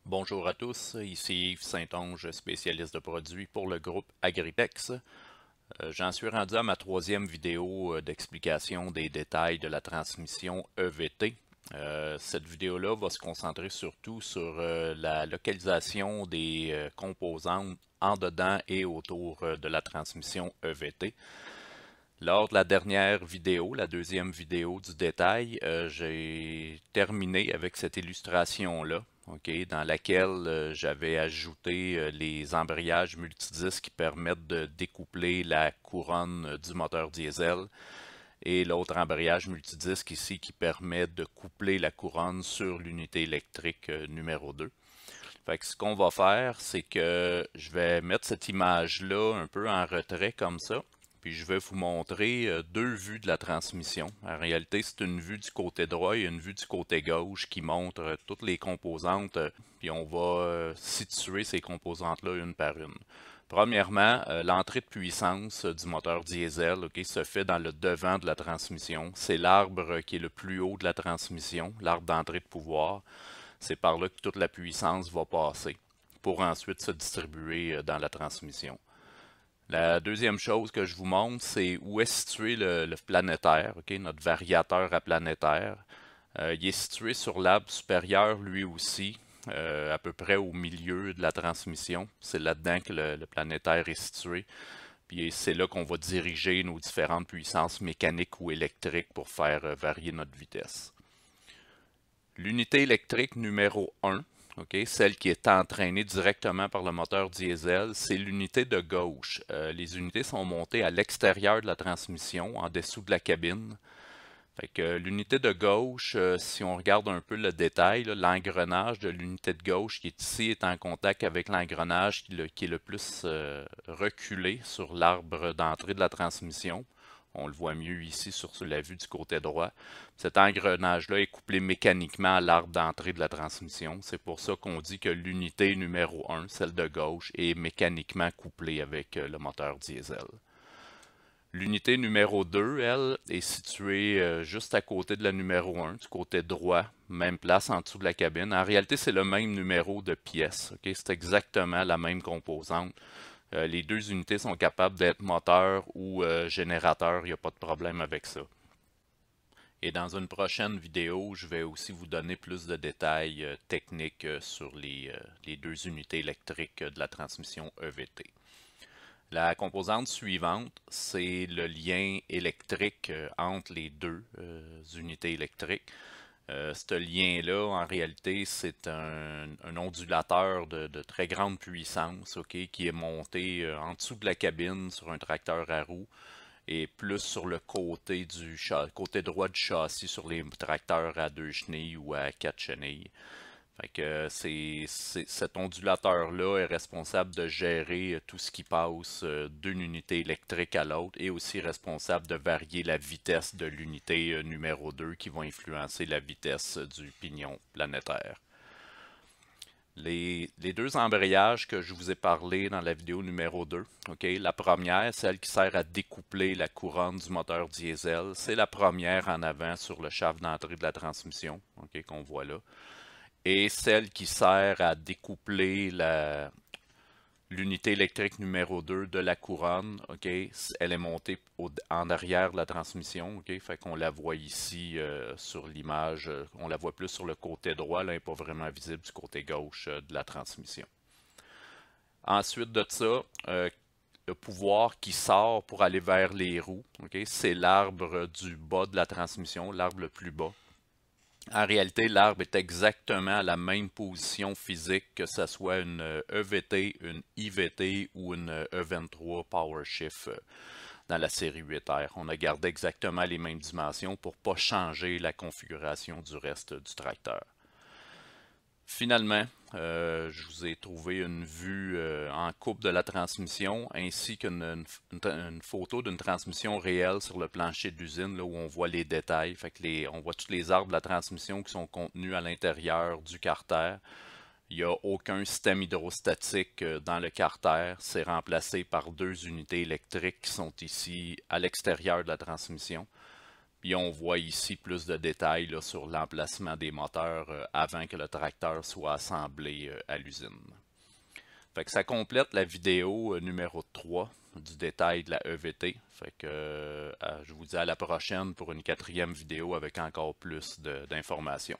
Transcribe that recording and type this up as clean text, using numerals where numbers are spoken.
Bonjour à tous, ici Yves Saint-Onge, spécialiste de produits pour le groupe Agritex. J'en suis rendu à ma troisième vidéo d'explication des détails de la transmission EVT. Cette vidéo-là va se concentrer surtout sur la localisation des composantes en dedans et autour de la transmission EVT. Lors de la dernière vidéo, la deuxième vidéo du détail, j'ai terminé avec cette illustration-là, dans laquelle j'avais ajouté les embrayages multidisques qui permettent de découpler la couronne du moteur diesel et l'autre embrayage multidisque ici qui permet de coupler la couronne sur l'unité électrique numéro 2. Fait que ce qu'on va faire, c'est que je vais mettre cette image-là un peu en retrait comme ça. Puis je vais vous montrer deux vues de la transmission. En réalité, c'est une vue du côté droit et une vue du côté gauche qui montre toutes les composantes. Puis on va situer ces composantes-là une par une. Premièrement, l'entrée de puissance du moteur diesel se fait dans le devant de la transmission. C'est l'arbre qui est le plus haut de la transmission, l'arbre d'entrée de pouvoir. C'est par là que toute la puissance va passer pour ensuite se distribuer dans la transmission. La deuxième chose que je vous montre, c'est où est situé le planétaire, notre variateur à planétaire. Il est situé sur l'arbre supérieur lui aussi, à peu près au milieu de la transmission. C'est là-dedans que le planétaire est situé. Puis c'est là qu'on va diriger nos différentes puissances mécaniques ou électriques pour faire varier notre vitesse. L'unité électrique numéro 1, celle qui est entraînée directement par le moteur diesel, c'est l'unité de gauche. Les unités sont montées à l'extérieur de la transmission, en dessous de la cabine. Fait que l'unité de gauche, si on regarde un peu le détail, l'engrenage de l'unité de gauche qui est ici est en contact avec l'engrenage qui est le plus reculé sur l'arbre d'entrée de la transmission. On le voit mieux ici sur la vue du côté droit. Cet engrenage-là est couplé mécaniquement à l'arbre d'entrée de la transmission. C'est pour ça qu'on dit que l'unité numéro 1, celle de gauche, est mécaniquement couplée avec le moteur diesel. L'unité numéro 2, elle, est située juste à côté de la numéro 1, du côté droit, même place en dessous de la cabine. En réalité, c'est le même numéro de pièces. C'est exactement la même composante. Les deux unités sont capables d'être moteur ou générateur, il n'y a pas de problème avec ça. Et dans une prochaine vidéo, je vais aussi vous donner plus de détails techniques sur les deux unités électriques de la transmission EVT. La composante suivante, c'est le lien électrique entre les deux unités électriques. Ce lien-là, en réalité, c'est un ondulateur de très grande puissance, qui est monté en dessous de la cabine sur un tracteur à roues et plus sur le côté côté droit du châssis sur les tracteurs à 2 chenilles ou à 4 chenilles. Fait que cet ondulateur-là est responsable de gérer tout ce qui passe d'une unité électrique à l'autre et aussi responsable de varier la vitesse de l'unité numéro 2 qui va influencer la vitesse du pignon planétaire. Les deux embrayages que je vous ai parlé dans la vidéo numéro 2, la première, celle qui sert à découpler la couronne du moteur diesel, c'est la première en avant sur le shaft d'entrée de la transmission, qu'on voit là. Et celle qui sert à découpler l'unité électrique numéro 2 de la couronne, elle est montée en arrière de la transmission, fait qu'on la voit ici sur l'image, on la voit plus sur le côté droit, là, elle n'est pas vraiment visible du côté gauche de la transmission. Ensuite de ça, le pouvoir qui sort pour aller vers les roues, c'est l'arbre du bas de la transmission, l'arbre le plus bas. En réalité, l'arbre est exactement à la même position physique que ce soit une EVT, une IVT ou une E23 PowerShift dans la série 8R. On a gardé exactement les mêmes dimensions pour ne pas changer la configuration du reste du tracteur. Finalement, je vous ai trouvé une vue en coupe de la transmission ainsi qu'une photo d'une transmission réelle sur le plancher d'usine où on voit les détails. Fait que on voit tous les arbres de la transmission qui sont contenus à l'intérieur du carter. Il n'y a aucun système hydrostatique dans le carter. C'est remplacé par deux unités électriques qui sont ici à l'extérieur de la transmission. Puis on voit ici plus de détails là, sur l'emplacement des moteurs avant que le tracteur soit assemblé à l'usine. Fait que ça complète la vidéo numéro 3 du détail de la EVT. Fait que je vous dis à la prochaine pour une 4e vidéo avec encore plus d'informations.